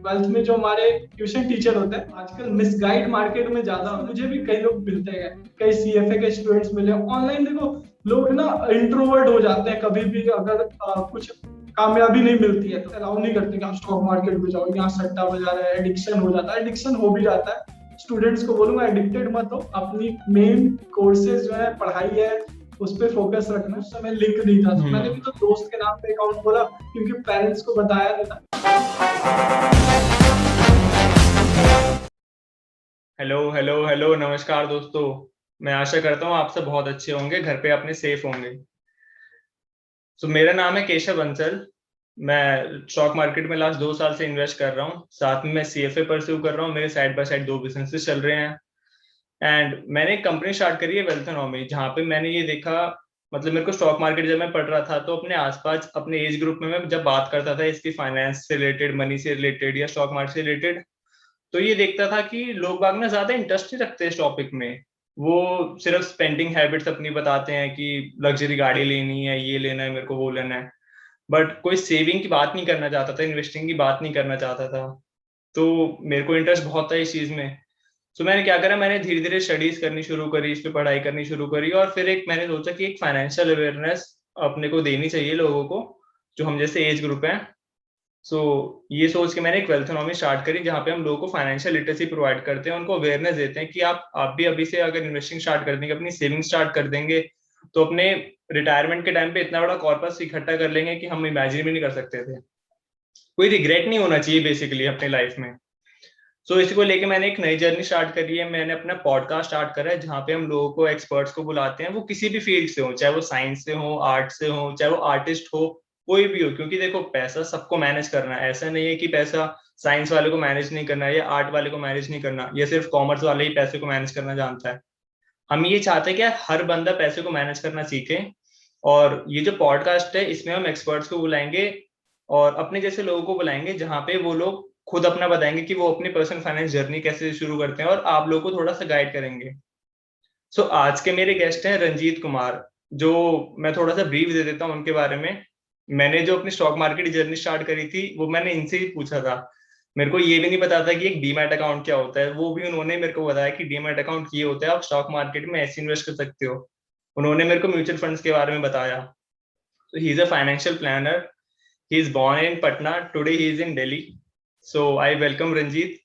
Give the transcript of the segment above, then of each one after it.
12th में जो हमारे ट्यूशन टीचर होते हैं आजकल मिसगाइड मार्केट में ज्यादा मुझे भी कई लोग मिलते हैं, कई सीएफए के स्टूडेंट्स मिले ऑनलाइन। देखो लोग ना इंट्रोवर्ट हो जाते हैं, कभी भी अगर कुछ कामयाबी नहीं मिलती है तो अलाउ नहीं करते कि आप स्टॉक मार्केट में जाओ, यहाँ सट्टा बजा रहे हैं, एडिक्शन हो जाता है, एडिक्शन हो भी जाता है। स्टूडेंट्स को बोलूंगा एडिक्टेड मत हो, अपनी मेन कोर्सेज जो है पढ़ाई है उस पर फोकस रखना। उस समय लिंक नहीं था तो मैंने भी तो दोस्त के नाम पे अकाउंट खोला क्योंकि पेरेंट्स को बताया नहीं था। हेलो हेलो हेलो, नमस्कार दोस्तों। मैं आशा करता हूँ आप सब बहुत अच्छे होंगे, घर पे अपने सेफ होंगे। मेरा नाम है केशव बंसल। मैं स्टॉक मार्केट में लास्ट 2 साल से इन्वेस्ट कर रहा हूँ, साथ में मैं सीएफए परस्यू कर रहा हूँ। मेरे साइड बाय साइड 2 बिजनेसेस चल रहे हैं एंड मैंने एक कंपनी स्टार्ट करी है वेल्थनॉमी, जहाँ पे मैंने ये देखा, मतलब मेरे को स्टॉक मार्केट जब मैं पढ़ रहा था तो अपने आसपास अपने एज ग्रुप में मैं जब बात करता था इसकी फाइनेंस से रिलेटेड, मनी से रिलेटेड या स्टॉक मार्केट से रिलेटेड, तो ये देखता था कि लोग बाग ना ज्यादा इंटरेस्ट नहीं रखते इस टॉपिक में। वो सिर्फ स्पेंडिंग हैबिट्स अपनी बताते हैं कि लग्जरी गाड़ी लेनी है, ये लेना है, मेरे को वो लेना है, बट कोई सेविंग की बात नहीं करना चाहता था, इन्वेस्टिंग की बात नहीं करना चाहता था। तो मेरे को इंटरेस्ट बहुत था इस चीज में। मैंने क्या करा, मैंने धीरे धीरे स्टडीज करनी शुरू करी, इस पे पढ़ाई करनी शुरू करी, और फिर एक मैंने सोचा कि एक फाइनेंशियल अवेयरनेस अपने को देनी चाहिए लोगों को जो हम जैसे एज ग्रुप है। ये सोच के मैंने एक वेल्थनॉमी स्टार्ट करी, जहाँ पे हम लोगों को फाइनेंशियल लिटरेसी प्रोवाइड करते हैं, उनको अवेयरनेस देते हैं कि आप भी अभी से अगर इन्वेस्टिंग स्टार्ट कर देंगे, अपनी सेविंग स्टार्ट कर देंगे, तो अपने रिटायरमेंट के टाइम पे इतना बड़ा कॉर्पस इकट्ठा कर लेंगे कि हम इमेजिन भी नहीं कर सकते थे। कोई रिग्रेट नहीं होना चाहिए बेसिकली अपनी लाइफ में। इसी को लेके मैंने एक नई जर्नी स्टार्ट करी है। मैंने अपना पॉडकास्ट स्टार्ट करा है, जहाँ पे हम लोगों को, एक्सपर्ट्स को बुलाते हैं, वो किसी भी फील्ड से हो, चाहे वो साइंस से हो, आर्ट से हो, चाहे वो आर्टिस्ट हो, कोई भी हो। क्योंकि देखो पैसा सबको मैनेज करना है, ऐसा नहीं है कि पैसा साइंस वाले को मैनेज नहीं करना है या आर्ट वाले को मैनेज नहीं करना, या सिर्फ कॉमर्स वाले ही पैसे को मैनेज करना जानता है। हम ये चाहते हैं कि हर बंदा पैसे को मैनेज करना सीखे। और ये जो पॉडकास्ट है इसमें हम एक्सपर्ट्स को बुलाएंगे और अपने जैसे लोगों को बुलाएंगे, जहाँ पे वो लोग खुद अपना बताएंगे कि वो अपनी पर्सनल फाइनेंस जर्नी कैसे शुरू करते हैं, और आप लोगों को थोड़ा सा गाइड करेंगे। आज के मेरे गेस्ट हैं रंजीत कुमार, जो मैं थोड़ा सा ब्रीफ दे देता हूँ उनके बारे में। मैंने जो अपनी स्टॉक मार्केट जर्नी स्टार्ट करी थी वो मैंने इनसे ही पूछा था। मेरे को ये भी नहीं पता था कि एक डीमैट अकाउंट क्या होता है, वो भी उन्होंने मेरे को बताया कि डीमैट अकाउंट ये होता है, आप स्टॉक मार्केट में ऐसे इन्वेस्ट कर सकते हो। उन्होंने मेरे को म्यूचुअल फंड्स के बारे में बताया। तो he is a financial planner. He is born in Patna, today he is in Delhi. I welcome Ranjit.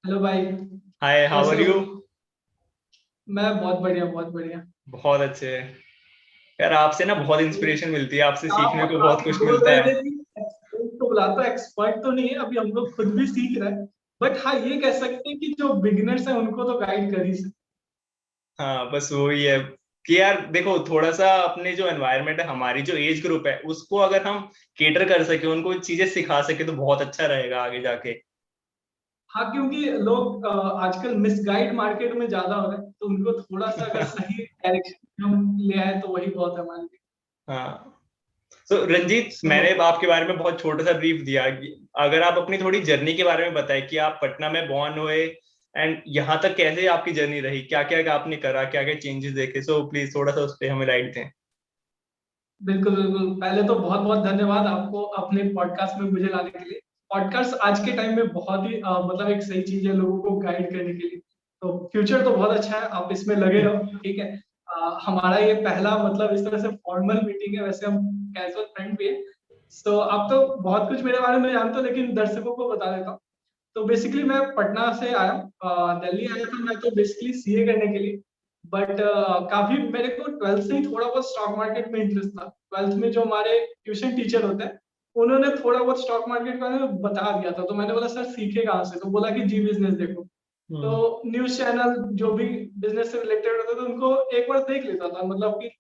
Hello भाई, हाय, हाउ कैसे आर हो? यू? मैं बहुत बढ़िया, बहुत बढ़िया। बहुत अच्छे। यार आपसे ना बहुत इंस्पिरेशन मिलती है, आपसे सीखने को आप बहुत कुछ बोल मिलता रहे है। थे कि एक्सपर्ट को बुलाता, एक्सपर्ट तो नहीं है, अभी हम लोग खुद भी सीख रहे हैं। बट हाँ, ये कह सकते हैं कि जो बिगिनर्स हैं उनको तो गाइड कर ही सकते हाँ, बस वही है कि यार देखो, थोड़ा सा अपने जो एनवायरनमेंट है, हमारी जो एज ग्रुप है, उसको अगर हम केटर कर सके, उनको चीजें सिखा सके, तो बहुत अच्छा रहेगा आगे जाके। हाँ, क्योंकि लोग आजकल मिसगाइड मार्केट में ज्यादा हो रहे हैं, तो उनको थोड़ा सा अगर सही डायरेक्शन हम ले आए तो वही बहुत है हमारे लिए। हाँ। रंजीत, सो मैंने आपके बारे में बहुत छोटा सा ब्रीफ दिया। अगर आप अपनी थोड़ी जर्नी के बारे में बताएं कि आप पटना में बॉर्न हुए एंड यहाँ तक कैसे आपकी जर्नी रही, क्या क्या आपने करा, क्या क्या चेंजेस देखे, प्लीज थोड़ा सा उस पर हमें लाइट दें। बिल्कुल बिल्कुल, पहले तो बहुत बहुत धन्यवाद आपको अपने पॉडकास्ट में मुझे लाने के लिए। पॉडकास्ट आज के टाइम में बहुत ही मतलब एक सही चीज है लोगों को गाइड करने के लिए। तो फ्यूचर तो बहुत अच्छा है, आप इसमें लगे रहो, ठीक है। हमारा ये पहला मतलब इस तरह से फॉर्मल मीटिंग है, वैसे हम कैजुअल फ्रेंड भी है। तो आप तो बहुत कुछ मेरे बारे में जानते हो, लेकिन दर्शकों को बता देता हूँ। तो बेसिकली मैं पटना से आया, दिल्ली आया था मैं तो बेसिकली सीए करने के लिए। बट काफी मेरे को 12th से ही थोड़ा बहुत स्टॉक मार्केट में इंटरेस्ट था। 12th में जो हमारे ट्यूशन टीचर होते हैं उन्होंने थोड़ा बहुत स्टॉक मार्केट के बारे में बता दिया था, तो मैंने बोला सर सीखे कहाँ से, तो बोला कि जी बिजनेस देखो। तो हम्म। न्यूज चैनल जो भी बिजनेस से रिलेटेड होता था उनको एक बार देख लेता था, मतलब कि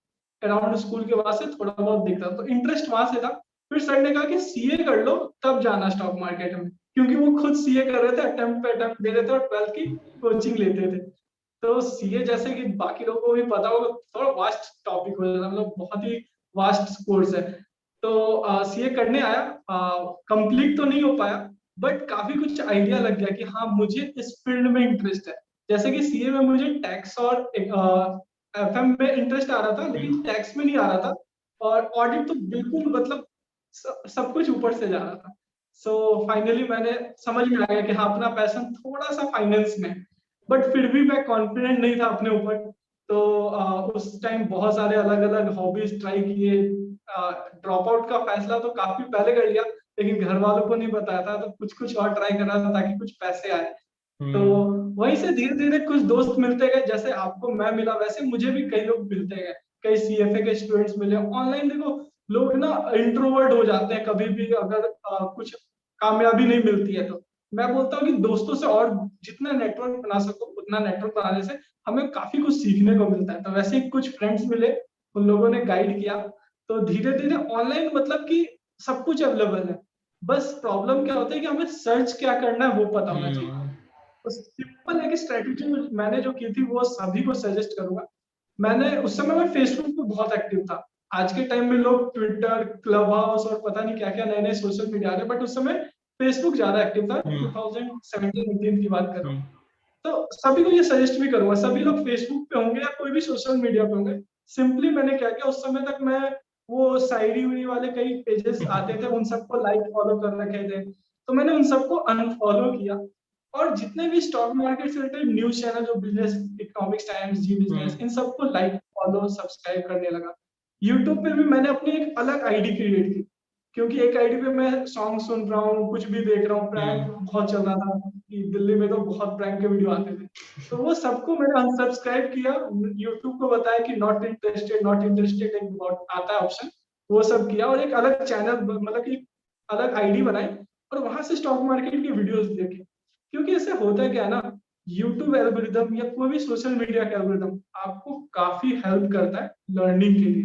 अराउंड स्कूल के बाद से थोड़ा बहुत देखता था, तो इंटरेस्ट वहां से था। फिर सर ने कहा कि सीए कर लो तब जाना स्टॉक मार्केट में, क्योंकि वो खुद सीए कर रहे थे, अटेम्प्ट पे अटेम्प्ट दे रहे थे और 12th की कोचिंग लेते थे। तो सीए जैसे कि बाकी लोगों को भी पता होगा थोड़ा वास्ट टॉपिक हो जाता है, मतलब बहुत ही वास्ट कोर्स है। तो सीए करने आया, कंप्लीट तो नहीं हो पाया, बट काफी कुछ आइडिया लग गया कि हाँ मुझे इस फील्ड में इंटरेस्ट है। जैसे कि सीए में मुझे टैक्स और एफएम में इंटरेस्ट आ रहा था, लेकिन टैक्स में नहीं आ रहा था। और ऑडिट तो बिल्कुल मतलब सब कुछ ऊपर से जा रहा था। सो फाइनली मैंने समझ में आ गया कि हाँ अपना पैशन थोड़ा सा फाइनेंस में, बट फिर भी मैं कॉन्फिडेंट नहीं था अपने ऊपर। तो उस टाइम बहुत सारे अलग अलग हॉबीज ट्राई किए। ड्रॉप आउट का फैसला तो काफी पहले कर लिया, लेकिन घर वालों को नहीं बताया था, तो कुछ कुछ और ट्राई कर रहा था ताकि कुछ पैसे आए। तो वहीं से धीरे धीरे कुछ दोस्त मिलते गए, जैसे आपको मैं मिला वैसे मुझे भी कई लोग मिलते गए। कई सीएफए के स्टूडेंट्स मिले ऑनलाइन। देखो लोग ना इंट्रोवर्ट हो जाते हैं कभी भी, अगर कुछ कामयाबी नहीं मिलती है तो। मैं बोलता हूँ कि दोस्तों से और जितना नेटवर्क बना सको उतना नेटवर्क बनाने से हमें काफी कुछ सीखने को मिलता है। तो वैसे ही कुछ फ्रेंड्स मिले, उन लोगों ने गाइड किया। तो धीरे धीरे ऑनलाइन मतलब कि सब कुछ अवेलेबल है। बस प्रॉब्लम क्या होता है कि हमें सर्च क्या करना है वो पता होना चाहिए। तो सिंपल एक स्ट्रेटेजी मैंने जो की थी वो सभी को सजेस्ट करूंगा। मैंने उस समय मैं फेसबुक पे बहुत एक्टिव था। आज के टाइम में लोग ट्विटर, क्लब हाउस और पता नहीं क्या क्या नए नए सोशल मीडिया आ रहे, बट उस समय फेसबुक ज्यादा एक्टिव था। 2017-18 की बात कर रहा हूँ। तो सभी को ये सजेस्ट भी करूंगा, सभी लोग फेसबुक पे होंगे या कोई भी सोशल मीडिया पे होंगे। सिंपली मैंने क्या किया, उस समय तक मैं वो साइडी उड़ी वाले कई पेजेस आते थे उन सबको लाइक फॉलो कर रखे थे, तो मैंने उन सबको अनफॉलो किया। और जितने भी स्टॉक मार्केट से रिलेटेड न्यूज चैनल, जो बिजनेस, इकोनॉमिक्स टाइम्स, जी बिजनेस, इन सबको लाइक फॉलो सब्सक्राइब करने लगा। यूट्यूब पे भी मैंने अपनी एक अलग आईडी क्रिएट की, क्योंकि एक आईडी पे मैं सॉन्ग सुन रहा हूँ, कुछ भी देख रहा हूँ, प्रैंक बहुत चल रहा था कि दिल्ली में तो बहुत प्रैंक के वीडियो आते थे। तो वो सबको मैंने अनसब्सक्राइब किया। यूट्यूब को बताया कि नॉट इंटरेस्टेड, नॉट इंटरेस्टेड एक आता है ऑप्शन, वो सब किया। और एक अलग चैनल मतलब कि अलग आईडी बनाई और वहां से स्टॉक मार्केट की वीडियोस देखे। क्योंकि ऐसे होता है क्या है ना, यूट्यूब एल्गोरिदम या कोई भी सोशल मीडिया का एल्गोरिदम आपको काफी हेल्प करता है लर्निंग के लिए।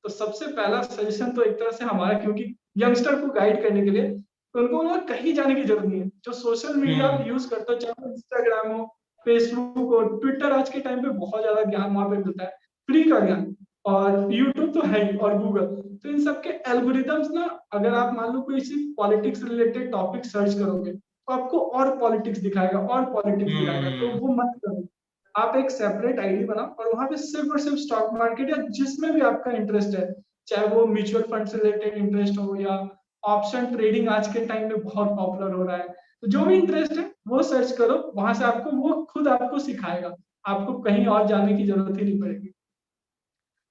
तो सबसे पहला सजेशन तो एक तरह से हमारा, क्योंकि यंगस्टर को गाइड करने के लिए, तो उनको ना कहीं जाने की जरूरत नहीं है। जो सोशल मीडिया आप यूज करते हो, चाहे इंस्टाग्राम हो, फेसबुक हो, ट्विटर, आज के टाइम पे बहुत ज्यादा ज्ञान वहां पे मिलता है, फ्री का ज्ञान। और यूट्यूब तो है ही, और गूगल। तो इन सबके एल्गोरिदम्स ना, अगर आप मान लो कोई सिर्फ पॉलिटिक्स रिलेटेड टॉपिक सर्च करोगे तो आपको और पॉलिटिक्स दिखाएगा, और पॉलिटिक्स दिखाएगा, तो वो मत करो। आप एक सेपरेट आईडी बनाओ और वहां पे सिर्फ और सिर्फ स्टॉक मार्केट या जिसमें भी आपका इंटरेस्ट है, चाहे वो म्यूचुअल फंड से रिलेटेड इंटरेस्ट हो या ऑप्शन ट्रेडिंग आज के टाइम में बहुत पॉपुलर हो रहा है, तो जो भी इंटरेस्ट है वो सर्च करो। वहां से आपको वो खुद आपको सिखाएगा, आपको कहीं और जाने की जरूरत ही नहीं पड़ेगी।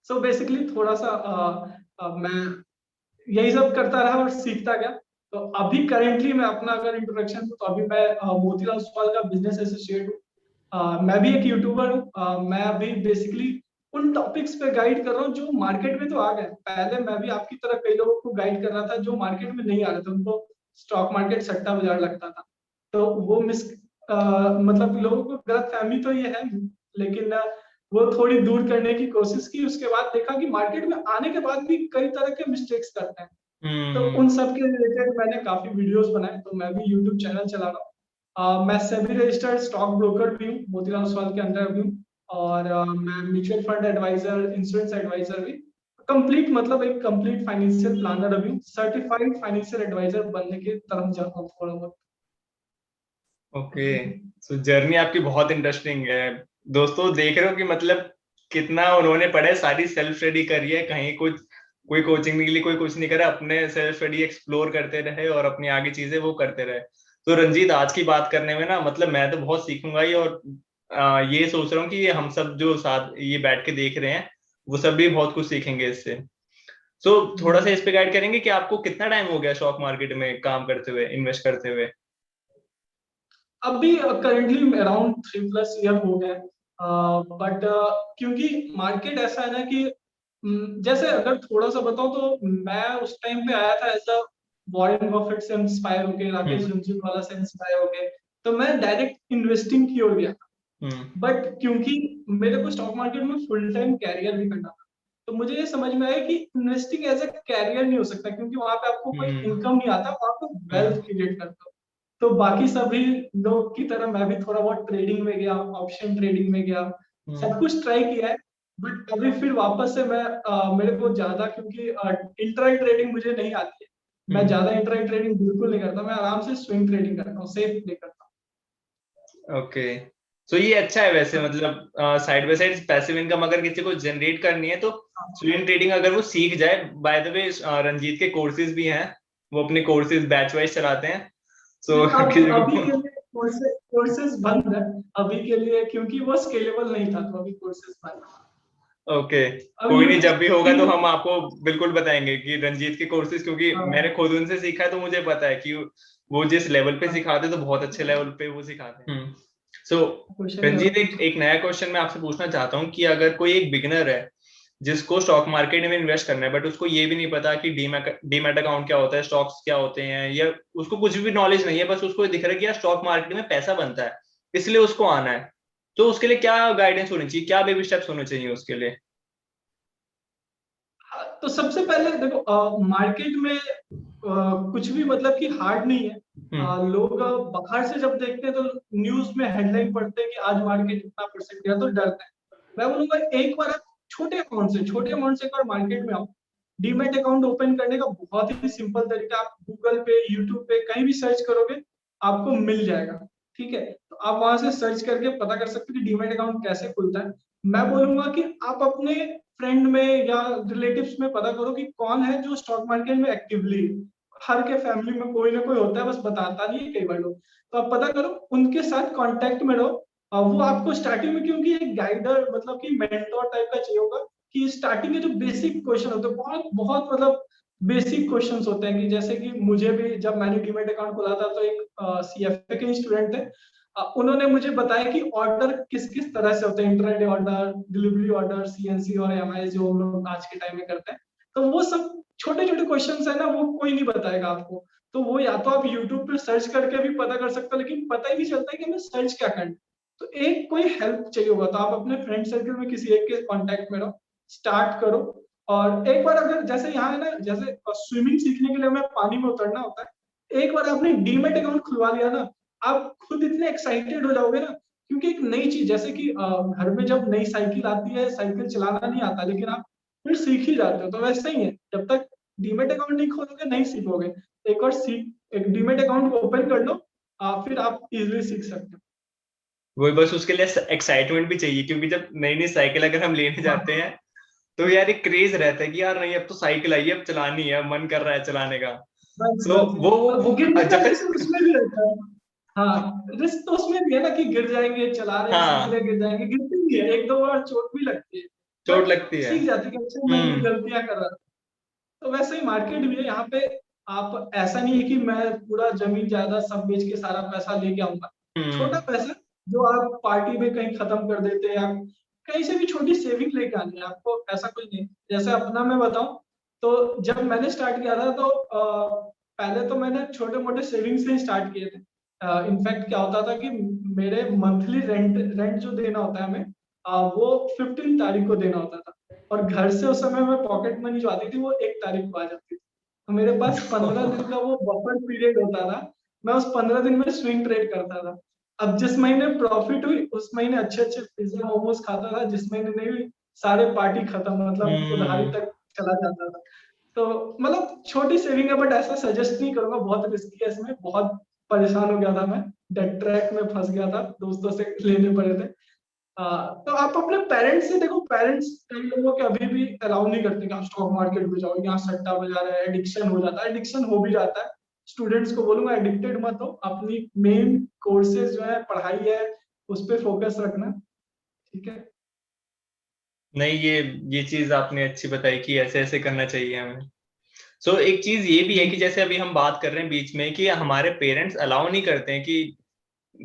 सो बेसिकली थोड़ा सा मैं यही सब करता रहा और सीखता गया। तो अभी करेंटली मैं अपना अगर इंट्रोडक्शन दूं, तो अभी मैं मोतीलाल ओसवाल का बिजनेस एसोसिएट हूँ। मैं भी एक यूट्यूबर हूँ। मैं अभी बेसिकली उन टॉपिक्स पे गाइड कर रहा हूँ जो मार्केट में तो आ गए। पहले मैं भी आपकी तरह कई लोगों को गाइड कर रहा था जो मार्केट में नहीं आ रहे थे, उनको स्टॉक मार्केट सट्टा बाजार लगता था। तो वो मतलब लोगों को गलत फहमी तो ये है, लेकिन वो थोड़ी दूर करने की कोशिश की। उसके बाद देखा कि मार्केट में आने के बाद भी कई तरह के मिस्टेक्स करते हैं। तो उन सब के रिलेटेड मैंने काफी वीडियोस बनाए। तो मैं भी यूट्यूब चैनल चला रहा हूँ। मैं सेबी रजिस्टर्ड स्टॉक ब्रोकर भी हूँ, मोतीलाल ओसवाल के अंदर भी हूँ। और मैं mutual fund advisor, insurance advisor भी, कंप्लीट मतलब एक कंप्लीट फाइनेंशियल प्लानर अभी, सर्टिफाइड फाइनेंशियल एडवाइजर बनने की तरफ जा रहा हूँ थोड़ा बहुत। ओके, सो जर्नी आपकी बहुत इंटरेस्टिंग है। दोस्तों देख रहे हो कि मतलब कितना उन्होंने पढ़ा है, सारी सेल्फ स्टडी करी है, कहीं कुछ कोई कोचिंग के लिए कोई कुछ नहीं करा, अपने सेल्फ स्टडी एक्सप्लोर करते रहे और अपनी आगे चीजें वो करते रहे। तो रंजीत, आज की बात करने में ना मतलब मैं तो बहुत सीखूंगा ही, और ये सोच रहा हूँ कि हम सब जो साथ ये बैठ के देख रहे हैं वो सब भी बहुत कुछ सीखेंगे इससे। सो थोड़ा सा इस पे गाइड करेंगे कि आपको कितना टाइम हो गया स्टॉक मार्केट में काम करते हुए, इन्वेस्ट करते हुए? अभी करेंटली अराउंड 3+ ईयर हो गए। बट क्योंकि मार्केट ऐसा है ना कि जैसे अगर थोड़ा सा बताऊं तो मैं उस टाइम पे आया था एज अ वॉरेन बफेट से इंस्पायर होके, राकेश झुनझुनवाला से इंस्पायर होके। तो मैं डायरेक्ट इन्वेस्टिंग की ओर गया था। बट क्योंकि मेरे को स्टॉक मार्केट में फुल टाइम कैरियर भी करना था, तो मुझे ये समझ में आया कि इन्वेस्टिंग एज अ कैरियर नहीं हो सकता, क्योंकि वहां पे आपको कोई इनकम नहीं आता, वहां पे वेल्थ क्रिएट करते हो। तो बाकी सभी लोग की तरह मैं भी थोड़ा बहुत ट्रेडिंग में गया, ऑप्शन ट्रेडिंग में गया, सब कुछ ट्राई किया है। बट अभी फिर वापस से मैं मेरे को ज्यादा, क्योंकि इंट्राडे ट्रेडिंग मुझे नहीं आती है। मैं ज्यादा इंट्राडे ट्रेडिंग बिल्कुल नहीं करता, मैं आराम से स्विंग ट्रेडिंग करता हूँ, सेफ प्ले करता हूँ। ओके, तो ये अच्छा है वैसे, मतलब side by side passive income अगर किसी को जनरेट करनी है तो स्विंग ट्रेडिंग अगर वो सीख जाए। बाय द वे रंजीत के कोर्सेज भी हैं, वो अपने कोर्सेज बैच वाइज चलाते हैं। सो नहीं, अब किसी अभी को के लिए कोर्सेज बंद है अभी के लिए, क्योंकि वो स्केलेबल नहीं था, तो अभी कोर्सेज बंद है। ओके, अब कोई नहीं, यूट्यूब जब भी होगा तो हम यूट्यूब आपको बिल्कुल बताएंगे कि रंजीत के कोर्सेज, क्योंकि मैंने खुद उनसे सीखा है तो मुझे पता है कि वो जिस लेवल पे सिखाते हैं तो बहुत अच्छे लेवल पे वो सिखाते हैं। सो क्वेश्चन करो। रंजीत, एक एक नया क्वेश्चन मैं आपसे पूछना चाहता हूँ कि अगर कोई एक बिगिनर है जिसको स्टॉक मार्केट में इन्वेस्ट करना है, बट उसको ये भी नहीं पता कि डीमैट अकाउंट क्या होता है, स्टॉक्स क्या होते हैं, या उसको कुछ भी नॉलेज नहीं है, बस उसको दिख रहा है कि यार स्टॉक मार्केट में पैसा बनता है इसलिए उसको आना है, तो उसके लिए क्या गाइडेंस होनी चाहिए, क्या बेबी स्टेप्स होने चाहिए उसके लिए? तो सबसे पहले देखो, मार्केट में कुछ भी मतलब कि हार्ड नहीं है। लोग बाहर से जब देखते हैं तो न्यूज में हेडलाइन पढ़ते हैं कि आज मार्केट इतना परसेंट गया तो डरते हैं। मैं बोलूंगा एक बार आप छोटे अमाउंट से एक बार मार्केट में आओ। डीमैट अकाउंट ओपन करने का बहुत ही सिंपल तरीका, आप गूगल पे, यूट्यूब पे कहीं भी सर्च करोगे, आपको मिल जाएगा। ठीक है, तो आप वहां से सर्च करके पता कर सकते हो कि डीमैट अकाउंट कैसे खुलता है। मैं बोलूंगा कि आप अपने फ्रेंड में या रिलेटिव्स में पता करो कि कौन है जो स्टॉक मार्केट में एक्टिवली। हर के फैमिली में कोई ना कोई होता है, बस बताता नहीं है कई बार लोग। तो आप पता करो, उनके साथ कांटेक्ट में रहो। वो आपको स्टार्टिंग में, क्योंकि एक गाइडर मतलब कि मेंटोर टाइप का चाहिए होगा, कि स्टार्टिंग के जो बेसिक क्वेश्चन होते हैं, बहुत बहुत मतलब बेसिक क्वेश्चंस होते हैं, कि जैसे कि मुझे भी जब मैंने डीमैट अकाउंट खोला था तो एक सीएफए के स्टूडेंट थे। उन्होंने मुझे बताया कि ऑर्डर किस किस तरह से होते हैं, intraday order, delivery order, CNC और एमआई, जो हम लोग आज के टाइम में करते हैं। तो वो सब छोटे छोटे क्वेश्चन है ना, वो कोई नहीं बताएगा आपको। तो वो या तो आप यूट्यूब पे सर्च करके भी पता कर सकते हो, लेकिन पता ही नहीं चलता है कि हमें सर्च क्या करना। तो एक कोई हेल्प चाहिए होगा तो आप अपने फ्रेंड सर्कल में किसी एक के कांटेक्ट में रहो, स्टार्ट करो। और एक बार अगर जैसे यहाँ है ना, जैसे स्विमिंग सीखने के लिए हमें पानी में उतरना होता है, एक बार आपने डीमैट अकाउंट खुलवा लिया ना, आप खुद इतने एक्साइटेड हो जाओगे ना। क्योंकि एक नई चीज, जैसे कि घर में जब नई साइकिल आती है, साइकिल चलाना नहीं आता, लेकिन आप फिर सीख ही जाते हो, तो वैसे ही है, जब तक डीमैट अकाउंट नहीं खोलोगे नहीं सीखोगे। एक बार सीख एक डीमैट अकाउंट ओपन कर लो, फिर आप इजिली सीख सकते वही, बस उसके लिए एक्साइटमेंट भी चाहिए, क्योंकि जब नई नई साइकिल अगर हम लेने हो। जाते हैं तो यार एक क्रेज रहता है कि यार नहीं, अब तो साइकिल आई है, अब चलानी है, अब मन कर रहा है चलाने का। बस तो बस, वो गिरने का जब रिस्क तक उसमें भी रहता है। हाँ, रिस्क तो उसमें भी है ना, कि गिर जाएंगे, चला रहे हैं सीख हाँ, रहे, गिर जाएंगे, गिरती भी है, एक दो बार चोट भी लगती है। चोट बट लगती है। सीख जाती है कि अच्छा मैं ये हम्म। गलतियां कर रहा था। तो वैसे ही मार्केट भी है यहाँ पे। आप ऐसा नहीं है कि मैं पूरा जमीन जायदाद सब बेच के सारा पैसा लेके आऊंगा। छोटा हम्म। पैसा जो आप पार्टी में कहीं खत्म कर देते हैं, आप कहीं से भी छोटी सेविंग लेके आनी है आपको, ऐसा कुछ नहीं। जैसे अपना मैं बताऊं, तो जब मैंने स्टार्ट किया था तो पहले तो मैंने छोटे मोटे सेविंग से ही स्टार्ट किए थे। इनफैक्ट क्या होता था कि मेरे मंथली रेंट रेंट जो देना होता है हमें, वो 15 तारीख को देना होता था। और घर से उस समय में पॉकेट मनी जो आती थी वो 1 तारीख को आ जाती थी। तो मेरे पास 15 दिन का वो बफर पीरियड होता था। मैं उस 15 दिन में स्विंग ट्रेड करता था। अब जिस महीने प्रॉफिट हुई उस महीने अच्छे अच्छे पिज्जा मोमोज खाता था, जिस महीने नहीं हुई सारे पार्टी खत्म, मतलब उधारी हम्म। तक चला जाता था। तो मतलब छोटी सेविंग है, बट ऐसा सजेस्ट नहीं करूंगा, बहुत रिस्की है, इसमें बहुत परेशान हो गया था मैं। डेट ट्रैक में फंस गया था, दोस्तों से लेने पड़े थे। तो आप अपने पेरेंट्स से देखो, पेरेंट्स कई लोगों के अभी भी अलाउ नहीं करते कि आप स्टॉक मार्केट में जाओ, यहाँ सट्टा बजा रहे हैं, एडिक्शन हो जाता है, एडिक्शन हो भी जाता है। स्टूडेंट्स को बोलूंगा एडिक्टेड मत हो, अपनी मेन कोर्सेज जो है, पढ़ाई है, उस पर फोकस रखना। ठीक है। नहीं, ये चीज आपने अच्छी बताई कि ऐसे ऐसे करना चाहिए हमें। सो एक चीज ये भी है कि जैसे अभी हम बात कर रहे हैं बीच में कि हमारे पेरेंट्स अलाउ नहीं करते हैं कि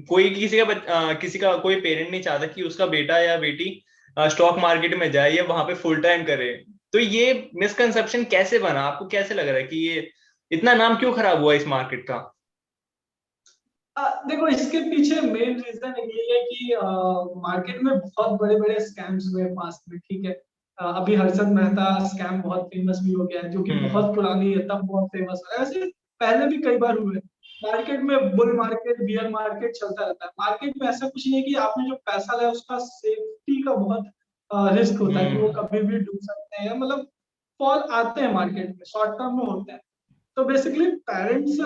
कोई किसी का कोई पेरेंट नहीं चाहता कि उसका बेटा या बेटी स्टॉक मार्केट में जाए या वहां पे फुल टाइम करे। तो ये मिसकंसेप्शन कैसे बना, आपको कैसे लग रहा है कि ये इतना नाम क्यों खराब हुआ इस मार्केट का? देखो, इसके पीछे मेन रीजन ये है कि मार्केट में बहुत बड़े बड़े स्कैम्स हुए पास्ट में। ठीक है। अभी हर्षद मेहता स्कैम बहुत फेमस भी हो गया है, जो कि हम्म। बहुत पुरानी है तब बहुत फेमस है, ऐसे पहले भी कई बार हुए। मार्केट में बुल मार्केट, बियर मार्केट चलता रहता है। मार्केट में ऐसा कुछ नहीं है कि आपने जो पैसा लाया उसका सेफ्टी का बहुत रिस्क होता है, कि वो हम्म। कभी भी डूब सकते हैं, मतलब फॉल आते हैं मार्केट में, शॉर्ट टर्म में होते हैं। तो बेसिकली पेरेंट्स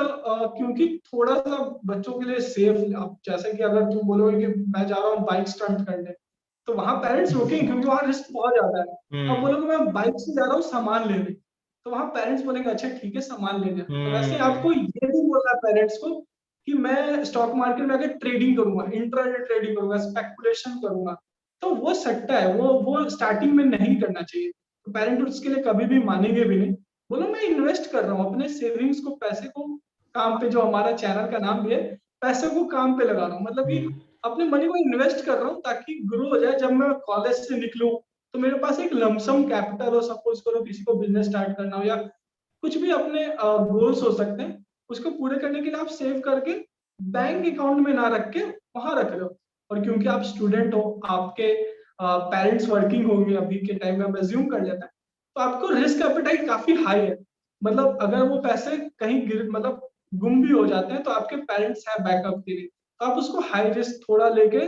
क्योंकि थोड़ा सा बच्चों के लिए सेफ, अब जैसे कि अगर तुम बोलोगे कि मैं जा रहा हूँ बाइक स्टंट करने, तो वहां पेरेंट्स रोकेंगे क्योंकि वहां रिस्क बहुत ज्यादा है। अब बोलोगे मैं बाइक से जा रहा हूँ सामान लेने, तो वहां पेरेंट्स बोलेंगे अच्छा ठीक है सामान लेने। तो वैसे आपको ये नहीं बोलना पेरेंट्स को कि मैं स्टॉक मार्केट में आकर ट्रेडिंग करूंगा, इंट्राडे ट्रेडिंग करूंगा, स्पेकुलेशन करूंगा। तो वो सट्टा है, वो स्टार्टिंग में नहीं करना चाहिए। तो पेरेंट उसके लिए कभी भी मानेंगे भी नहीं। बोलो मैं इन्वेस्ट कर रहा हूँ अपने सेविंग्स को, पैसे को काम पे, जो हमारा चैनल का नाम भी है, पैसे को काम पे लगा रहा हूँ, मतलब कि अपने मनी को इन्वेस्ट कर रहा हूँ ताकि ग्रो हो जाए। जब मैं कॉलेज से निकलूं तो मेरे पास एक लमसम कैपिटल हो, सपोज करो किसी को बिजनेस स्टार्ट करना हो या कुछ भी अपने गोल्स हो सकते हैं, उसको पूरे करने के लिए आप सेव करके बैंक अकाउंट में ना रख के वहां रख रहे हो। और क्योंकि आप स्टूडेंट हो, आपके पेरेंट्स वर्किंग होंगे अभी के टाइम में, अज्यूम कर लेता है, तो आपको रिस्क एपेटाइट काफी हाई है। मतलब अगर वो पैसे कहीं गिर, मतलब गुम भी हो जाते हैं, तो आपके पेरेंट्स हैं बैकअप के लिए, तो आप उसको हाई रिस्क थोड़ा लेके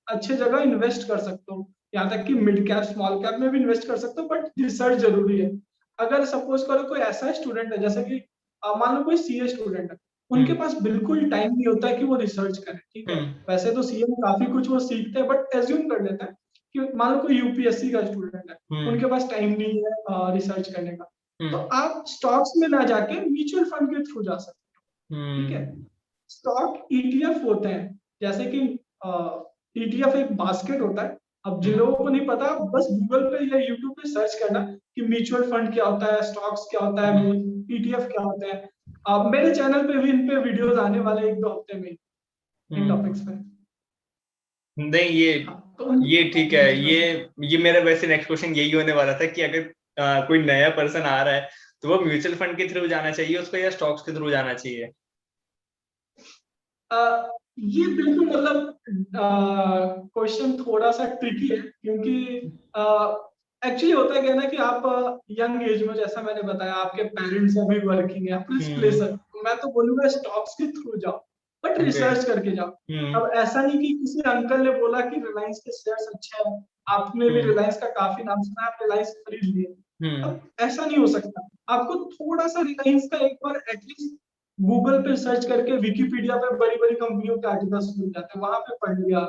अच्छे जगह इन्वेस्ट कर सकते हो। यहाँ तक कि मिड कैप स्मॉल कैप में भी इन्वेस्ट कर सकते हो, बट रिसर्च जरूरी है। अगर सपोज करो कोई ऐसा स्टूडेंट है, जैसे कि मान लो कोई सीए स्टूडेंट है, उनके पास बिल्कुल टाइम नहीं होता है कि वो रिसर्च करें, ठीक है। वैसे तो सीए में काफी कुछ वो सीखते हैं, बट एज्यूम कर लेता है कि मान लो कोई यूपीएससी का स्टूडेंट है, उनके पास टाइम नहीं है रिसर्च करने का, तो आप स्टॉक्स में ना जाके म्यूचुअल फंड के थ्रू जा सकते हो, ठीक है। स्टॉक ईटीएफ होते हैं, जैसे कि ईटीएफ एक बास्केट होता है। अब जिन लोगों को नहीं पता, बस गूगल पे या यूट्यूब पे सर्च करना कि म्यूचुअल फंड क्या होता है, स्टॉक्स क्या होता है, ईटीएफ क्या होता है। मेरे चैनल पे भी इन पे वीडियोस आने वाले 1-2 हफ्ते में इन टॉपिक्स पे। नहीं ये ठीक है। ये मेरा वैसे नेक्स्ट क्वेश्चन यही होने वाला था कि अगर कोई नया पर्सन आ रहा है तो वो म्यूचुअल फंड के थ्रू जाना चाहिए उसको या स्टॉक्स के थ्रू जाना चाहिए? ये बिल्कुल मतलब क्वेश्चन थोड़ा सा ट्रिकी है, क्योंकि एक्चुअली होता है क्या ना कि आप यंग एज में, जैसा मैंने बताया, आपके पेरेंट्स अभी वर्किंग है, रिस्क ले सकते, मैं तो बोलूंगा स्टॉक्स के थ्रू जाओ, बट रिसर्च करके जाओ। अब ऐसा नहीं कि किसी अंकल ने बोला कि रिलायंस के शेयर्स अच्छे हैं, आपने भी रिलायंस का काफी नाम सुना, आप रिलायंस खरीद लिए। अब ऐसा नहीं हो सकता। आपको थोड़ा सा रिलायंस का एक बार एटलीस्ट गूगल पे सर्च करके, विकिपीडिया पे बड़ी बड़ी कंपनियों के आर्टिकल्स मिल जाते हैं, वहां पे पढ़ लिया,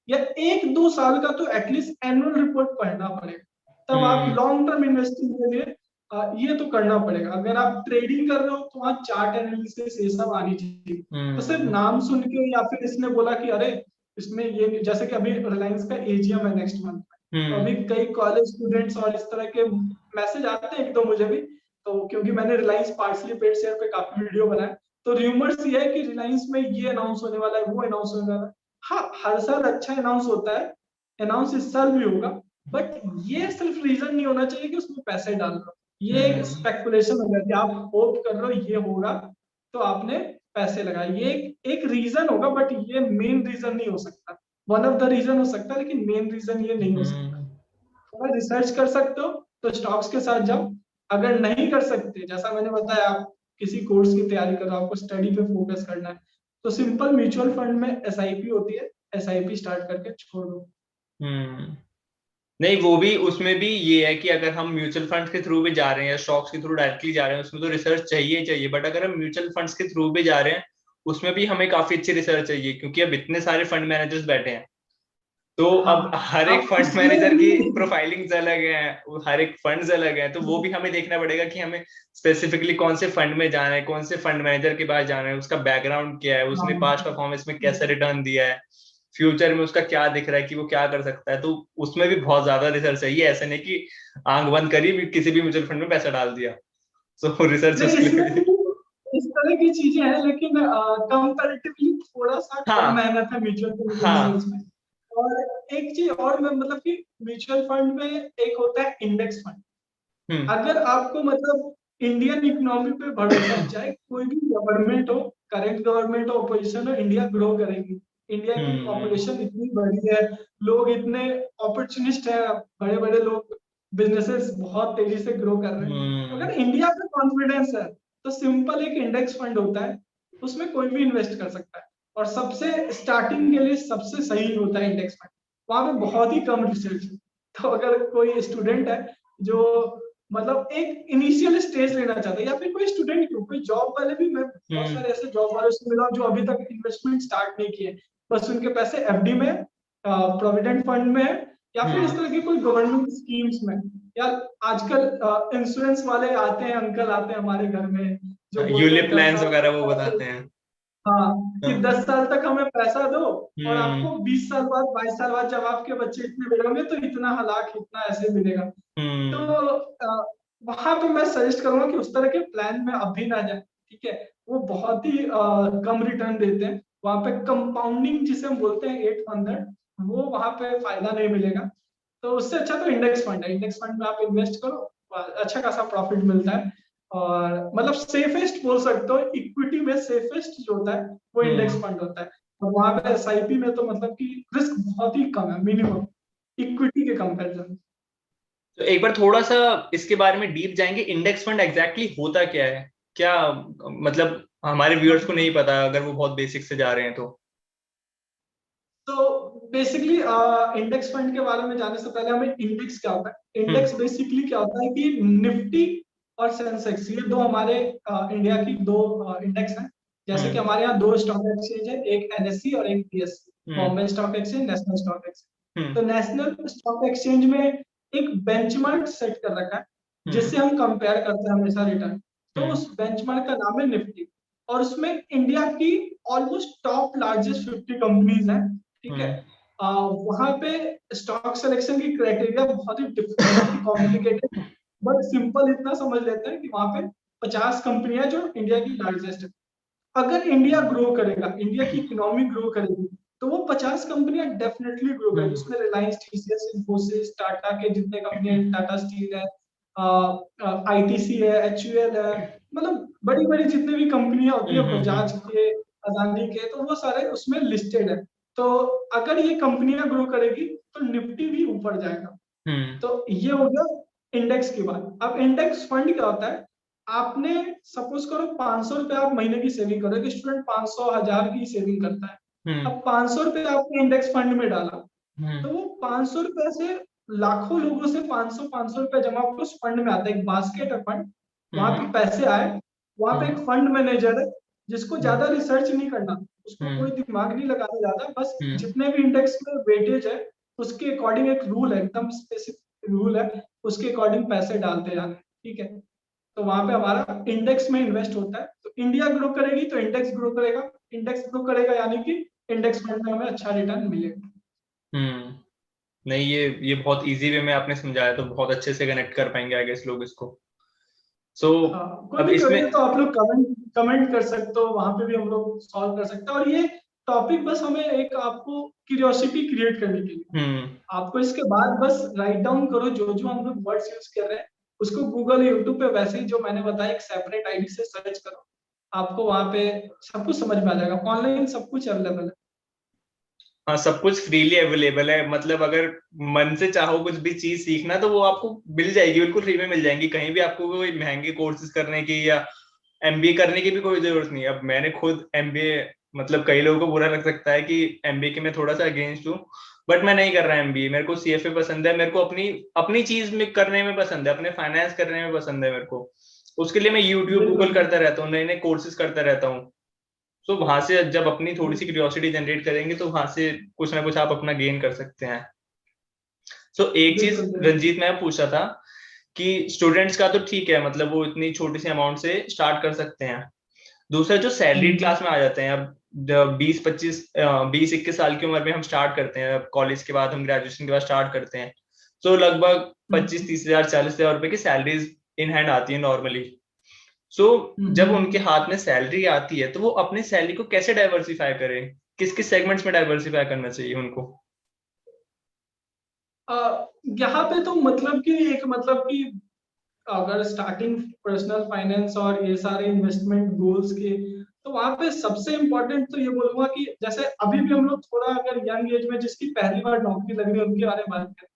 या 1-2 साल का तो एटलीस्ट एनुअल रिपोर्ट पढ़ना पड़ेगा। तब आप लॉन्ग टर्म इन्वेस्टिंग के लिए ये तो करना पड़ेगा। अगर आप ट्रेडिंग कर रहे हो तो वहाँ चार्ट एनालिसिस ये सब आनी चाहिए। तो सिर्फ नाम सुन के या फिर इसने बोला कि अरे इसमें ये, जैसे कि अभी रिलायंस का एजीएम है नेक्स्ट मंथ, तो अभी कई कॉलेज स्टूडेंट्स और इस तरह के मैसेज आते हैं, एक तो मुझे भी, तो क्योंकि मैंने रिलायंस पार्सली पेड शेयर पे काफी वीडियो बनाया, तो रूमर्स ये है कि रिलायंस में ये अनाउंस होने वाला है, वो अनाउंस होने वाला है। हाँ, हर साल अच्छा अनाउंस होता है, अनाउंस इस साल भी होगा, बट ये सिर्फ रीजन नहीं होना चाहिए कि उसमें पैसे डाल दो। ये एक स्पेकुलेशन हो गया कि आप होप कर रहे हो ये होगा, तो आपने पैसे लगाए। ये एक रीजन होगा, बट ये मेन रीजन नहीं हो सकता। वन ऑफ द रीजन हो सकता है, लेकिन मेन रीजन ये नहीं हो सकता। अगर रिसर्च कर सकते हो तो स्टॉक्स के साथ जाओ। अगर नहीं कर सकते, जैसा मैंने बताया, आप किसी कोर्स की तैयारी कर रहे हो, आपको स्टडी पे फोकस करना है, तो सिंपल म्यूचुअल फंड में एसआईपी होती है, एसआईपी स्टार्ट करके छोड़ दो। नहीं, वो भी, उसमें भी ये है कि अगर हम म्यूचुअल फंड के थ्रू भी जा रहे हैं या स्टॉक्स के थ्रू डायरेक्टली जा रहे हैं उसमें तो रिसर्च चाहिए ही चाहिए, बट अगर हम म्यूचुअल फंड्स के थ्रू भी जा रहे हैं उसमें भी हमें काफी अच्छी रिसर्च चाहिए, क्योंकि अब इतने सारे फंड मैनेजर्स बैठे हैं। तो अब हर एक अब फंड इसमें मैनेजर की भी प्रोफाइलिंग्स अलग हैं, हर एक फंड्स अलग हैं, तो वो भी हमें देखना पड़ेगा कि हमें स्पेसिफिकली कौन से फंड में जाना है, कौन से फंड मैनेजर के पास जाना है, उसका बैकग्राउंड क्या है, उसने पास्ट परफॉर्मेंस में कैसा रिटर्न दिया है, फ्यूचर में उसका क्या दिख रहा है कि वो क्या कर सकता है। तो उसमें भी बहुत ज्यादा रिसर्च चाहिए, ऐसा नहीं कि आंख बंद करी किसी भी म्यूचुअल फंड में पैसा डाल दिया। सो रिसर्च नहीं, उसके इसमें लिए भी इस तरह की चीजें हैं, लेकिन कंपैरेटिवली थोड़ा सा कम हाँ मेहनत है म्यूचुअल फंड हाँ। रिसर्च में। और एक चीज और, मैं मतलब कि म्यूचुअल फंड में एक होता है इंडेक्स फंड। अगर आपको मतलब इंडियन इकोनॉमी पे भरोसा है, चाहे कोई भी गवर्नमेंट हो, करेंट गवर्नमेंट हो, अपोजिशन हो, इंडिया ग्रो करेगी। इंडिया की पॉपुलेशन इतनी बड़ी है, लोग इतने अपॉर्चुनिस्ट है, बड़े बड़े लोग, बिजनेसेस बहुत तेजी से ग्रो कर रहे हैं। अगर इंडिया पे कॉन्फिडेंस है तो सिंपल एक इंडेक्स फंड होता है, उसमें कोई भी इन्वेस्ट कर सकता है। और सबसे स्टार्टिंग के लिए सबसे सही होता है इंडेक्स फंड, वहां पे बहुत ही कम रिसर्च है। तो अगर कोई स्टूडेंट है जो मतलब एक इनिशियल स्टेज लेना चाहता है, या फिर कोई स्टूडेंट क्यों, कोई जॉब वाले भी, मैं बहुत सारे ऐसे जॉब वाले से मिला जो अभी तक इन्वेस्टमेंट स्टार्ट नहीं किए, बस उनके पैसे एफडी में, प्रोविडेंट फंड में है, या फिर इस तरह की कोई गवर्नमेंट स्कीम्स में। या आजकल इंश्योरेंस वाले आते हैं, अंकल आते हैं हमारे घर में जो बोलते हैं यूलिप 10 प्लान्स साल वगैरह वो तक, बताते हैं। हाँ, कि हाँ। 10 साल तक हमें पैसा दो, और हम्म। आपको 20 साल बाद, 22 साल बाद जब आपके बच्चे इतने बड़े होंगे तो इतना लाख, इतना ऐसे मिलेगा। तो हम्म। वहां पे मैं सजेस्ट करूंगा कि उस तरह के प्लान में अभी ना जाए, ठीक है। वो बहुत ही कम रिटर्न देते हैं, वहां पे कंपाउंडिंग जिसे हम बोलते हैं 800, वो वहां पे फायदा नहीं मिलेगा। तो उससे अच्छा तो इंडेक्स फंड है, इंडेक्स फंड में आप इन्वेस्ट करो, अच्छा खासा प्रॉफिट मिलता है। और मतलब सेफेस्ट बोल सकते हो, इक्विटी में सेफेस्ट जो होता है वो इंडेक्स हम्म। फंड होता है। और वहां पे एसआईपी में तो मतलब कि रिस्क बहुत ही कम है, मिनिमम, इक्विटी के कंपैरिजन। तो एक बार थोड़ा सा इसके बारे में डीप जाएंगे, इंडेक्स फंड एग्जैक्टली होता क्या है, क्या मतलब हमारे व्यूअर्स को नहीं पता अगर वो बहुत बेसिक से जा रहे हैं तो। तो बेसिकली इंडेक्स फंड के बारे में जानने से पहले हमें इंडेक्स क्या होता है। इंडेक्स हम्म। बेसिकली क्या होता है कि निफ्टी और सेंसेक्स, ये दो हमारे इंडिया की दो इंडेक्स हैं। जैसे कि हम्म। हमारे यहाँ दो स्टॉक एक्सचेंज है, एक एनएससी और एक BSC, hmm. Bombay stock exchange, national stock exchange. तो हम्म। नेशनल स्टॉक एक्सचेंज में एक बेंचमार्क सेट कर रखा है हम्म। जिससे हम कंपेयर करते हैं हमेशा रिटर्न। तो हम्म। उस बेंचमार्क का नाम है निफ्टी, और उसमें इंडिया की ऑलमोस्ट टॉप लार्जेस्ट 50 कंपनीज हैं, ठीक है। हम्म। वहां पे स्टॉक सिलेक्शन की क्राइटेरिया बहुत ही कॉम्प्लिकेटेड, बट सिंपल इतना समझ लेते हैं कि वहां पे 50 कंपनियां जो इंडिया की लार्जेस्ट है। अगर इंडिया ग्रो करेगा, इंडिया की इकोनॉमी ग्रो करेगी, तो वो 50 कंपनियां डेफिनेटली ग्रो करेगी। हम्म। उसमें रिलायंस, टीसीएस, इंफोसिस, टाटा के जितने कंपनियां, टाटा स्टील है, आईटीसी है, एचयूएल है, मतलब बड़ी बड़ी जितनी भी कंपनियां होती है, बजाज के, अदानी के, तो वो सारे उसमें लिस्टेड है। तो अगर ये कंपनियां ग्रो करेगी तो निफ्टी भी ऊपर जाएगा। हम्म। तो ये हो गया इंडेक्स की बात। अब इंडेक्स फंड क्या होता है, आपने सपोज करो 500 रुपए आप महीने की सेविंग करो, एक स्टूडेंट 500, 1000 की सेविंग करता है। हम्म। अब 500 रुपए आपने इंडेक्स फंड में डाला, हम्म। तो वो 500 रुपए से लाखों लोगों से 500 500 रुपए जमा होकर उस फंड में आता है, एक बास्केट है फंड। वहां पे हम्म। पैसे आए, वहां पे एक हम्म। फंड मैनेजर है जिसको हम्म। ज्यादा रिसर्च नहीं करना, उसको हम्म। कोई दिमाग नहीं लगाना ज्यादा, बस हम्म। जितने भी इंडेक्स में वेटेज है उसके अकॉर्डिंग एक रूल है, एकदम स्पेसिफिक रूल है, उसके अकॉर्डिंग पैसे डालते जाने, ठीक है। तो वहां पे हमारा इंडेक्स में इन्वेस्ट होता है। तो इंडिया ग्रो करेगी तो इंडेक्स ग्रो करेगा, इंडेक्स ग्रो करेगा यानी कि इंडेक्स फंड में हमें अच्छा रिटर्न मिलेगा। हम्म। नहीं, ये बहुत इजी वे में आपने समझाया, तो बहुत अच्छे से कनेक्ट कर पाएंगे आई गेस लोग इसको। सो हाँ, कोई अब भी क्वेरी इसमें। हो तो आप लोग कमेंट कमेंट कर सकते हो, वहां पे भी हम लोग सॉल्व कर सकते हैं। और ये टॉपिक बस हमें एक आपको क्यूरियोसिटी क्रिएट करने के लिए, हम्म। आपको इसके बाद बस राइट डाउन करो जो जो हम लोग वर्ड्स यूज कर रहे हैं, उसको गूगल, यूट्यूब पे वैसे ही जो मैंने बताया एक सेपरेट आईडी से सर्च करो, आपको वहां पे सब कुछ समझ में आ जाएगा। ऑनलाइन सब कुछ अवेलेबल है। हाँ, सब कुछ फ्रीली अवेलेबल है, मतलब अगर मन से चाहो कुछ भी चीज सीखना तो वो आपको मिल जाएगी, बिल्कुल फ्री में मिल जाएंगी। कहीं भी आपको कोई महंगे कोर्सेज करने की या एमबीए करने की भी कोई जरूरत नहीं है। अब मैंने खुद एमबीए, मतलब कई लोगों को बुरा लग सकता है कि एमबीए के मैं थोड़ा सा अगेंस्ट हूँ, बट मैं नहीं कर रहा एमबीए। मेरे को सीएफए पसंद है, मेरे को अपनी अपनी चीज में करने में पसंद है, अपने फाइनेंस करने में पसंद है मेरे को। उसके लिए मैं यूट्यूब बिल्कुल गूगल करता रहता हूँ, नए नए कोर्सेज करता रहता हूँ। सो वहां से जब अपनी थोड़ी सी क्यूरियोसिटी जनरेट करेंगे तो वहां से कुछ ना कुछ आप अपना गेन कर सकते हैं। सो एक चीज बिल्कुल बिल्कुल। रंजीत मैं पूछा था कि स्टूडेंट्स का तो ठीक है, मतलब वो इतनी छोटी सी अमाउंट से स्टार्ट कर सकते हैं। दूसरा, जो सैलरीड हम्म, क्लास में आ जाते हैं, अब 20 21 साल की उम्र में हम स्टार्ट करते हैं, अब कॉलेज के बाद हम ग्रेजुएशन के बाद स्टार्ट करते हैं। तो लगभग हम्म, 25 30 हजार 40 हजार रुपए की सैलरीज इन हैंड आती है नॉर्मली। सो जब उनके हम्म। हाथ में सैलरी आती है तो वो अपनी सैलरी को कैसे डाइवर्सिफाई करें, किस किस सेगमेंट्स में डाइवर्सिफाई करना चाहिए उनको। यहाँ पे तो मतलब कि एक मतलब कि अगर स्टार्टिंग पर्सनल फाइनेंस और ये सारे इन्वेस्टमेंट गोल्स के, तो वहां पे सबसे इम्पोर्टेंट तो ये बोलूंगा कि जैसे अभी भी हम लोग थोड़ा अगर यंग एज में जिसकी पहली बार नौकरी लग रही है उनके बारे में बात करें,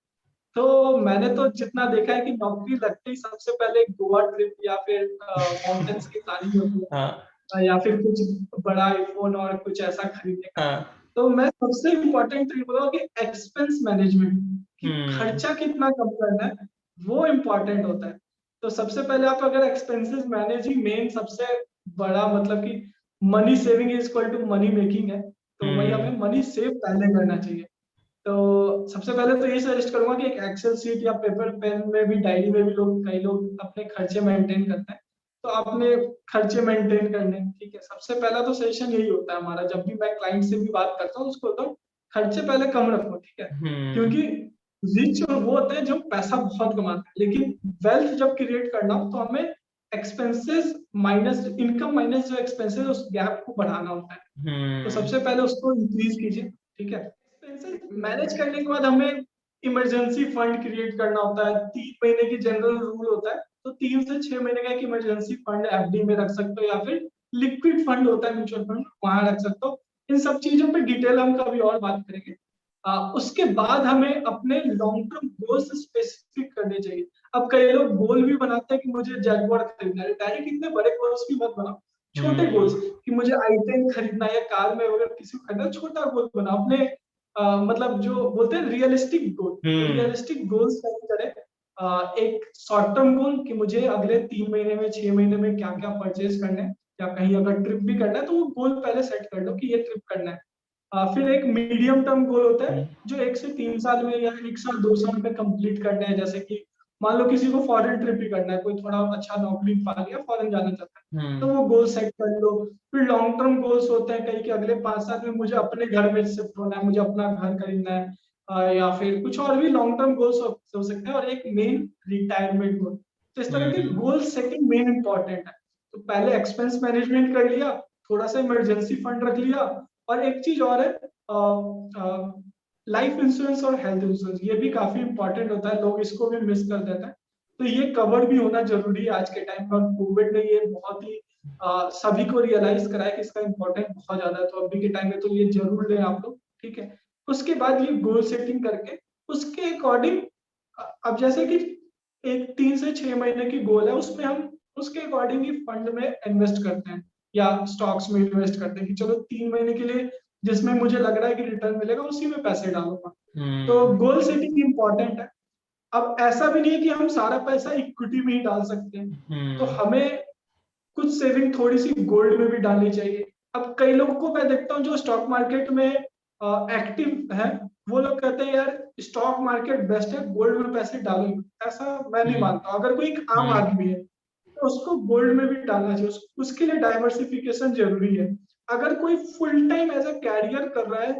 तो मैंने तो जितना देखा है कि नौकरी लगते ही सबसे पहले गोवा ट्रिप या फिर माउंटेन्स की प्लानिंग होती है, हाँ। या फिर कुछ बड़ा आईफोन और कुछ ऐसा खरीदने का। हाँ। तो मैं सबसे इम्पोर्टेंट तो ये बोलूंगा कि एक्सपेंस मैनेजमेंट, कि हम्म। खर्चा कितना कम करना है, वो इम्पोर्टेंट होता है। तो सबसे पहले आप अगर एक्सपेंसेस मैनेजिंग मेन सबसे बड़ा मतलब कि money saving is equal to money making है, तो वही हमें मनी सेव पहले करना चाहिए। तो सबसे पहले तो ये सजेस्ट करूंगा कि एक एक्सेल शीट या पेपर पेन में भी, डायरी में भी कई लोग अपने खर्चे मेंटेन करते हैं, तो आपने खर्चे मेंटेन करने, ठीक है। सबसे पहला तो सेशन यही होता है हमारा, जब भी मैं क्लाइंट से भी बात करता हूँ उसको बोलता हूँ खर्चे पहले कम रखो, ठीक है। क्योंकि रिच वो होते हैं जो पैसा बहुत कमाते हैं, लेकिन वेल्थ जब क्रिएट करना हो तो हमें एक्सपेंसेस माइनस इनकम माइनस जो एक्सपेंसेस उस गैप को बढ़ाना होता है। तो सबसे पहले उसको इंक्रीज कीजिए, ठीक है। एक्सपेंसेस मैनेज करने के बाद हमें इमरजेंसी फंड क्रिएट करना होता है। 3 महीने की जनरल रूल होता है, तो 3 से 6 महीने का एक इमरजेंसी फंड एफडी में रख सकते हो, या फिर लिक्विड फंड होता है म्यूचुअल फंड, वहां रख सकते हो। इन सब चीजों पे डिटेल हम कभी और बात करेंगे। उसके बाद हमें अपने लॉन्ग टर्म गोल्स स्पेसिफिक करने चाहिए। अब कई लोग गोल भी बनाते हैं कि मुझे जैगुआर खरीदना है, डायरेक्ट इतने बड़े गोल्स भी मत बनाओ, छोटे गोल्स कि मुझे आई10 खरीदना है, या कार में अगर किसी को खरीदना, छोटा गोल बनाओ अपने। मतलब जो बोलते हैं रियलिस्टिक गोल, रियलिस्टिक गोल्स सेट करें। एक शॉर्ट टर्म गोल कि मुझे अगले 3 महीने में 6 महीने में क्या क्या परचेज करना है, या कहीं अगर ट्रिप भी करना है तो वो गोल पहले सेट कर लो कि ये ट्रिप करना है। फिर एक मीडियम टर्म गोल होता है जो 1 से 3 साल में या 1 साल 2 साल में कंप्लीट करना है। जैसे कि मान लो किसी को फॉरेन ट्रिप ही करना है, कोई थोड़ा अच्छा नौकरी पा लिया, फॉरेन जाना चाहता है, तो वो गोल सेट कर लो। फिर लॉन्ग टर्म गोल्स होते हैं कई कि अगले 5 साल में मुझे अपने घर में शिफ्ट होना है, मुझे अपना घर खरीदना है, या फिर कुछ और भी लॉन्ग टर्म गोल्स हो सकते हैं, और एक मेन रिटायरमेंट गोल। तो इस तरह के गोल सेटिंग मेन इंपॉर्टेंट है। तो पहले एक्सपेंस मैनेजमेंट कर लिया, थोड़ा सा इमरजेंसी फंड रख लिया, और एक चीज और है, लाइफ इंश्योरेंस और हेल्थ इंश्योरेंस, ये भी काफी इंपॉर्टेंट होता है, लोग इसको भी मिस कर देते हैं। तो ये कवर भी होना जरूरी है आज के टाइम पर। कोविड ने ये बहुत ही सभी को रियलाइज कराया कि इसका इंपॉर्टेंट बहुत ज्यादा है, तो अभी के टाइम में तो ये जरूर लें आप लोग, ठीक है। उसके बाद ये गोल सेटिंग करके उसके अकॉर्डिंग, अब जैसे कि एक 3 से 6 महीने की गोल है, उसमें हम उसके अकॉर्डिंग ही फंड में इन्वेस्ट करते हैं या स्टॉक्स में इन्वेस्ट करते हैं कि चलो 3 महीने के लिए जिसमें मुझे लग रहा है कि रिटर्न मिलेगा उसी में पैसे डालूंगा। तो गोल सेटिंग इंपॉर्टेंट है। अब ऐसा भी नहीं है कि हम सारा पैसा इक्विटी में ही डाल सकते हैं, तो हमें कुछ सेविंग थोड़ी सी गोल्ड में भी डालनी चाहिए। अब कई लोगों को मैं देखता हूँ जो स्टॉक मार्केट में एक्टिव है, वो लोग कहते हैं यार स्टॉक मार्केट बेस्ट है, गोल्ड में पैसे डालो। ऐसा मैं नहीं मानता। अगर कोई एक आम आदमी है तो उसको गोल्ड में भी डालना चाहिए, उसके लिए डाइवर्सिफिकेशन जरूरी है। अगर कोई full time as a career कर रहा है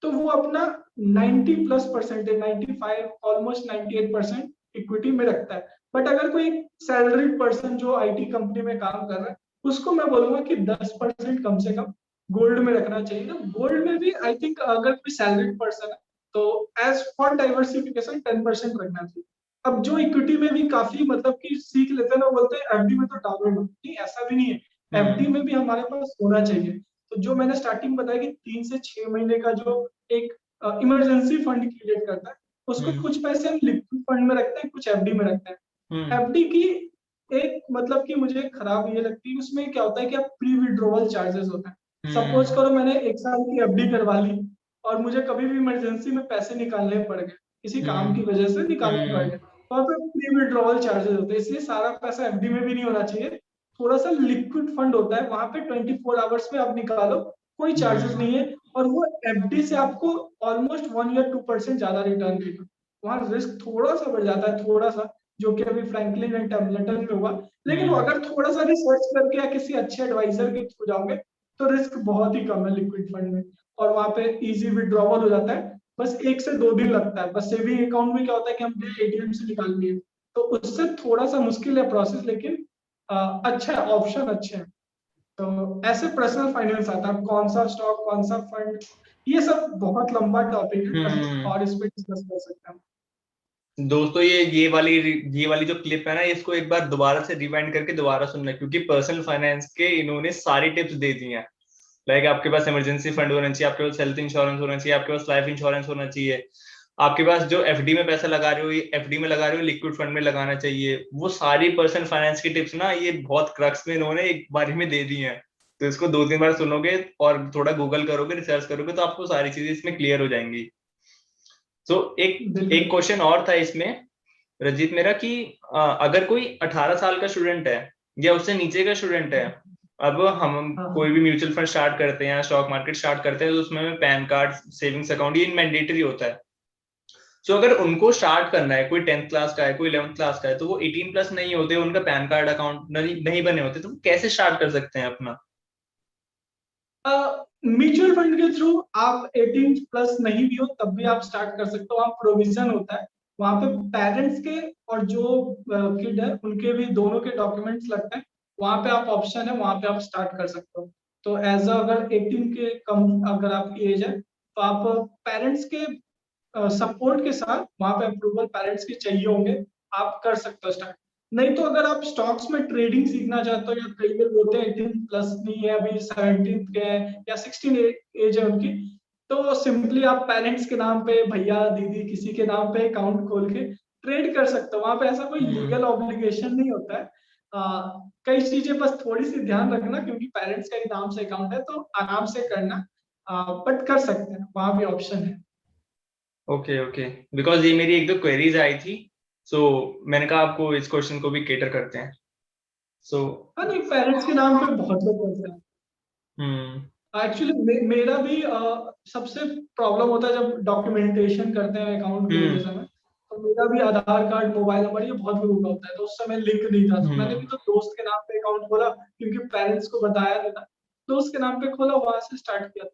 तो वो अपना 90+%, 95 ऑलमोस्ट 98% इक्विटी में रखता है। बट अगर कोई सैलरीड पर्सन जो आईटी कंपनी में काम कर रहा है, उसको मैं बोलूंगा कि 10% कम से कम गोल्ड में रखना चाहिए। तो गोल्ड में भी आई थिंक अगर कोई सैलरीड पर्सन है तो एज फॉर डाइवर्सिफिकेशन 10% रखना चाहिए। अब जो इक्विटी में भी काफी मतलब कि सीख लेते हैं ना, बोलते हैं एफडी में तो डालो मत, नहीं ऐसा भी नहीं है। एफडी में भी हमारे पास होना चाहिए। तो जो मैंने स्टार्टिंग बताया कि 3 से 6 महीने का जो एक इमरजेंसी फंड क्रिएट करता है, उसको कुछ पैसे हम लिक्विड फंड में रखते हैं, कुछ एफडी में रखते हैं। एफडी की एक मतलब कि मुझे खराब ये लगती है, उसमें क्या होता है कि आप प्री विड्रोवल चार्जेस होता है। सपोज करो मैंने 1 साल की एफडी करवा ली और मुझे कभी भी इमरजेंसी में पैसे निकालने पड़ गए, किसी काम की वजह से निकालने पड़ गए, तो वहाँ पे प्री विड्रोवल चार्जेस होते हैं। इसलिए सारा पैसा एफडी में भी नहीं होना चाहिए। थोड़ा सा लिक्विड फंड होता है, वहां पे 24 आवर्स में आप निकालो, कोई चार्जेस नहीं है, और वो एफडी से आपको ऑलमोस्ट 1 या 2% ज्यादा रिटर्न देगा। वहां रिस्क थोड़ा सा बढ़ जाता है, थोड़ा सा, जो कि अभी फ्रैंकलिन एंड टेम्पलेटन में हुआ। लेकिन वो अगर थोड़ा सा रिसर्च करके या किसी अच्छे एडवाइजर के थ्रू जाओगे तो रिस्क बहुत ही कम है लिक्विड फंड में, और वहां पे इजी विड्रॉवल हो जाता है। बस 1 से 2 दिन लगता है। बस सेविंग अकाउंट में क्या होता है कि हम एटीएम से निकाल लिए, तो उससे थोड़ा सा मुश्किल है प्रोसेस, लेकिन अच्छा है, ऑप्शन अच्छे हैं। तो ऐसे पर्सनल फाइनेंस आता है, कौन सा स्टॉक कौन सा फंड, ये सब बहुत लंबा टॉपिक है, कभी और इस पे डिस्कस कर सकते हैं। दोस्तों ये वाली जो क्लिप है ना, इसको एक बार दोबारा से रिवाइंड करके दोबारा सुनना, क्योंकि पर्सनल फाइनेंस के इन्होंने सारी टिप्स दे दी हैं। लाइक आपके पास इमरजेंसी फंड होना चाहिए, आपके पास हेल्थ इंश्योरेंस होना चाहिए, आपके पास लाइफ इंश्योरेंस होना चाहिए, आपके पास जो एफडी में पैसा लगा रहे हो एफडी में लगा रहे हो, लिक्विड फंड में लगाना चाहिए। वो सारी पर्सनल फाइनेंस की टिप्स ना, ये बहुत क्रक्स में इन्होंने एक बारी में दे दी हैं। तो इसको 2-3 बार सुनोगे और थोड़ा गूगल करोगे, रिसर्च करोगे, तो आपको सारी चीजें इसमें क्लियर हो जाएंगी। तो एक क्वेश्चन और था इसमें, रंजीत मेरा कि अगर कोई 18 साल का स्टूडेंट है या उससे नीचे का स्टूडेंट है, अब हम हाँ कोई भी म्यूचुअल फंड स्टार्ट करते हैं या स्टॉक मार्केट स्टार्ट करते हैं तो उसमें पैन कार्ड, सेविंग्स अकाउंट ये मैंडेटरी होता है। सो अगर उनको स्टार्ट करना है, कोई 10th क्लास का है, कोई 11th क्लास का है, तो वो 18 प्लस नहीं होते, उनका पैन कार्ड अकाउंट नहीं बने होते, तो वो कैसे स्टार्ट कर सकते हैं अपना? म्यूचुअल फंड के थ्रू आप 18 प्लस नहीं भी हो तब भी आप स्टार्ट कर सकते हो। वहाँ प्रोविजन होता है, वहाँ पे पेरेंट्स के और जो किड है उनके भी दोनों के डॉक्यूमेंट्स लगते हैं। वहाँ पे आप ऑप्शन है, वहाँ पे आप स्टार्ट कर सकते हो। तो एज अगर 18 के कम अगर आपकी एज है तो आप पेरेंट्स के सपोर्ट के साथ, वहाँ पे अप्रूवल पेरेंट्स के चाहिए होंगे, आप कर सकते हो स्टार्ट। नहीं तो अगर आप स्टॉक्स में ट्रेडिंग सीखना चाहते हो, या कई लोग होते हैं 18 प्लस नहीं है, अभी 17 के हैं या 16 एज है उनकी, तो सिंपली आप पेरेंट्स के नाम पे, भैया दीदी किसी के नाम पे अकाउंट खोल के ट्रेड कर सकते हो। वहां पे ऐसा कोई लीगल ऑब्लिगेशन नहीं होता है। कई चीजें बस थोड़ी सी ध्यान रखना, क्योंकि पेरेंट्स का ही नाम से अकाउंट है तो आराम से करना, बट कर सकते हैं, वहां भी ऑप्शन है। ओके ओके, बिकॉज ये मेरी एक दो क्वेरीज आई थी, सो मैंने कहा आपको इस क्वेश्चन को भी केटर करते हैं। सो हाँ नहीं, पेरेंट्स के नाम पे बहुत लोग करते हैं। हम्म एक्चुअली मेरा भी सबसे प्रॉब्लम होता है जब डॉक्यूमेंटेशन करते हैं अकाउंट खोलते हम्म समय। तो मेरा भी आधार कार्ड, मोबाइल नंबर, ये बहुत लोगों का होता है, तो उस समय लिंक नहीं था, तो मैंने भी तो दोस्त के नाम पे अकाउंट खोला, क्योंकि पेरेंट्स को बताया नहीं था। दोस्त के नाम पे खोला, वहां से स्टार्ट किया।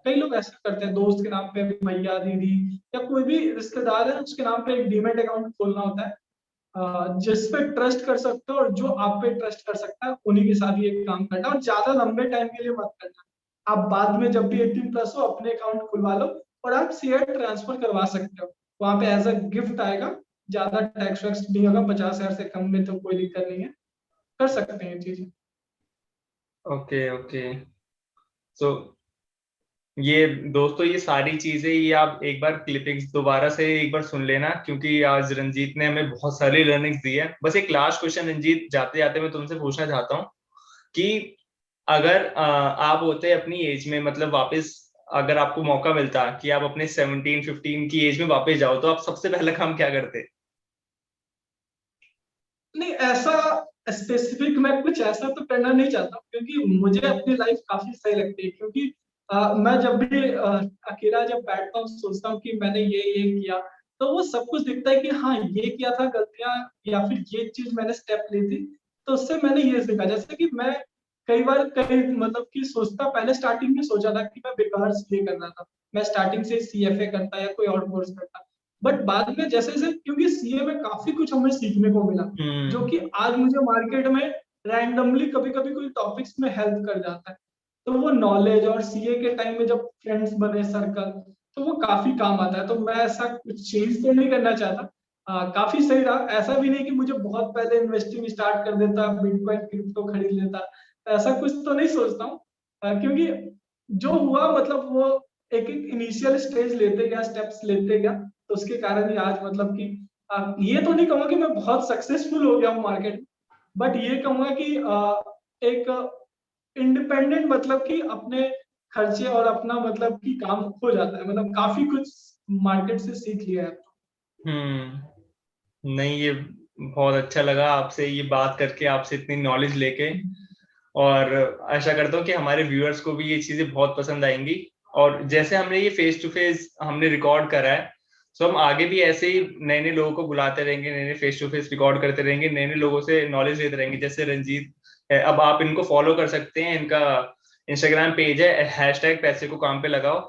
कई लोग ऐसा करते हैं, दोस्त के नाम पे भैया दीदी या कोई भी रिश्तेदार है उसके नाम पे एक डीमेट अकाउंट खोलना होता है। जिस पे ट्रस्ट कर सकते हो और जो आप पे ट्रस्ट कर सकता है उन्हीं के साथ ये काम करना, और ज्यादा लंबे टाइम के लिए मत करना। आप बाद में जब भी 18 प्लस हो अपने अकाउंट खुलवा लो, और आप शेयर ट्रांसफर करवा सकते हो, वहां पे एज अ गिफ्ट आएगा। ज्यादा टैक्स वैक्स नहीं होगा, 50,000 से कम में तो कोई दिक्कत नहीं है, कर सकते हैं ये चीजें। Okay okay. सो ये दोस्तों, ये सारी चीजें ये आप एक बार क्लिपिंग्स दोबारा से एक बार सुन लेना, क्योंकि आज रंजीत ने हमें बहुत सारी लर्निंग्स दी है। बस एक लास्ट क्वेश्चन रंजीत, जाते जाते मैं तुमसे पूछना चाहता हूँ कि अगर आप होते अपनी एज में, मतलब वापस अगर आपको मौका मिलता कि आप अपने 17-15 की एज में वापस जाओ, तो आप सबसे पहला काम क्या करते? नहीं, ऐसा स्पेसिफिक मैं कुछ ऐसा तो करना नहीं चाहता, क्योंकि मुझे अपनी लाइफ काफी सही लगती है। क्योंकि मैं जब भी अकेला जब बैठता हूँ, सोचता हूँ कि मैंने ये किया, तो वो सब कुछ दिखता है कि हाँ ये किया था गलतियां, या फिर ये चीज मैंने स्टेप ली थी, तो उससे मैंने ये सीखा। जैसे कि मैं कई बार कई मतलब कि सोचता, पहले स्टार्टिंग में सोचा था कि मैं बेकार सीए कर रहा था, मैं स्टार्टिंग से सीएफए करता या कोई और कोर्स करता। बट बाद में जैसे जैसे, क्योंकि सीए में काफी कुछ हमें सीखने को मिला, जो हम्म कि आज मुझे मार्केट में रैंडमली कभी कभी कोई टॉपिक्स में हेल्प कर जाता है। तो वो नॉलेज, और सीए के टाइम में जब फ्रेंड्स बने सर्कल, तो वो काफी काम आता है। तो मैं ऐसा कुछ चेंज तो नहीं करना चाहता। काफी सही रहा, ऐसा भी नहीं कि मुझे बहुत पहले इन्वेस्टिंग स्टार्ट कर देता, बिटकॉइन क्रिप्टो खरीद लेता, ऐसा कुछ तो नहीं सोचता हूँ। क्योंकि जो हुआ मतलब वो एक एक इनिशियल स्टेज लेते गया, स्टेप्स लेते गया, तो उसके कारण ही आज मतलब कि ये तो नहीं कहूंगा कि मैं बहुत सक्सेसफुल हो गया हूँ मार्केट में, बट ये कहूंगा कि एक इंडिपेंडेंट, मतलब कि अपने खर्चे और अपना मतलब कि काम हो जाता है, मतलब काफी कुछ मार्केट से सीख लिया है। नहीं, ये बहुत अच्छा लगा आपसे ये बात करके, आपसे इतनी नॉलेज लेके। और आशा करता हूँ कि हमारे व्यूअर्स को भी ये चीजें बहुत पसंद आएंगी। और जैसे हमने ये फेस टू फेस हमने रिकॉर्ड करा है, तो हम आगे भी ऐसे ही नए नए लोगों को बुलाते रहेंगे, नए नए फेस टू फेस रिकॉर्ड करते रहेंगे, नए नए लोगों से नॉलेज लेते रहेंगे। जैसे रंजीत है, अब आप इनको फॉलो कर सकते हैं, इनका इंस्टाग्राम पेज है #पैसे को काम पे लगाओ,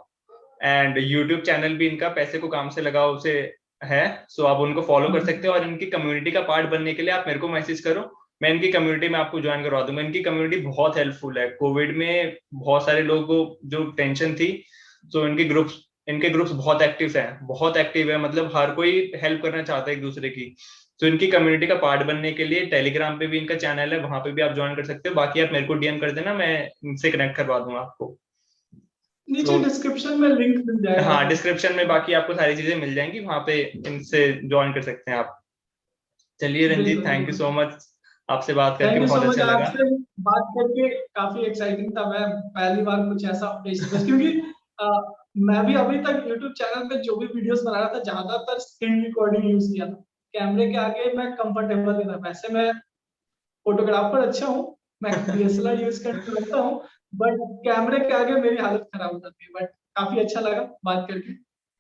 एंड यूट्यूब चैनल भी इनका पैसे को काम से लगाओ से है। सो आप उनको फॉलो कर सकते हो, और इनकी कम्युनिटी का पार्ट बनने के लिए आप मेरे को मैसेज करो, मैं इनकी कम्युनिटी में आपको ज्वाइन करवा दूंगा। इनकी कम्युनिटी बहुत हेल्पफुल है, कोविड में बहुत सारे लोगों को जो टेंशन थी, तो इनके ग्रुप्स बहुत एक्टिव हैं, बहुत एक्टिव है, मतलब हर कोई हेल्प करना चाहता है एक दूसरे की। तो इनकी कम्युनिटी का पार्ट बनने के लिए टेलीग्राम पे भी इनका चैनल है, वहां पे भी आप ज्वाइन कर सकते हो। बाकी आप मेरे को डीएम कर देना, मैं इनसे कनेक्ट करवा दूंगा आपको। नीचे तो डिस्क्रिप्शन में लिंक मिल जाएगा हाँ, आपको। डिस्क्रिप्शन में बाकी आपको सारी चीजें मिल जाएंगी, वहां पे इनसे ज्वाइन कर सकते हैं आप। चलिए रंजीत, बिल्कुल थैंक यू बिल्कुल। सो मच, आपसे बात करके थैंक यू बहुत सो अच्छा मच, लगा। आपसे बात करके काफी एक्साइटिंग था। मैं पहली बार कुछ ऐसा फेस टू फेस, क्योंकि अ, मैं भी अभी तक यूट्यूब चैनल पे जो भी वीडियोस बना रहा था, ज्यादातर स्क्रीन रिकॉर्डिंग यूज किया था, कैमरे के आगे मैं कंफर्टेबल नहीं था। वैसे मैं फोटोग्राफर अच्छा हूँ, मैं डीएसएलआर यूज करके लगता हूँ, बट कैमरे के आगे मेरी हालत खराब हो जाती है। बट काफी अच्छा लगा बात करके।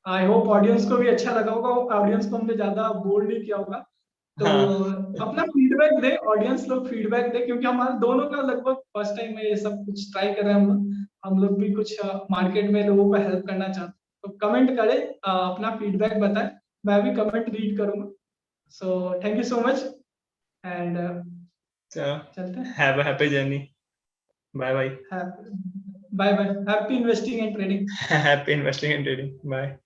आई होप ऑडियंस को भी अच्छा लगा होगा, ऑडियंस को हमने ज्यादा बोर नहीं किया होगा। तो हाँ अपना फीडबैक दे, ऑडियंस लोग फीडबैक दे, क्योंकि हमारे दोनों का लगभग फर्स्ट टाइम है ये सब कुछ ट्राई कर रहे हैं हम लोग भी कुछ मार्केट में लोगों को हेल्प करना चाहते हैं। तो कमेंट करें, अपना फीडबैक बताएं, मैं भी कमेंट रीड करूंगा। So thank you so much and चलो, चलते हैं। Have a happy journey, bye bye. Bye bye, happy investing and trading. Happy investing and trading, bye.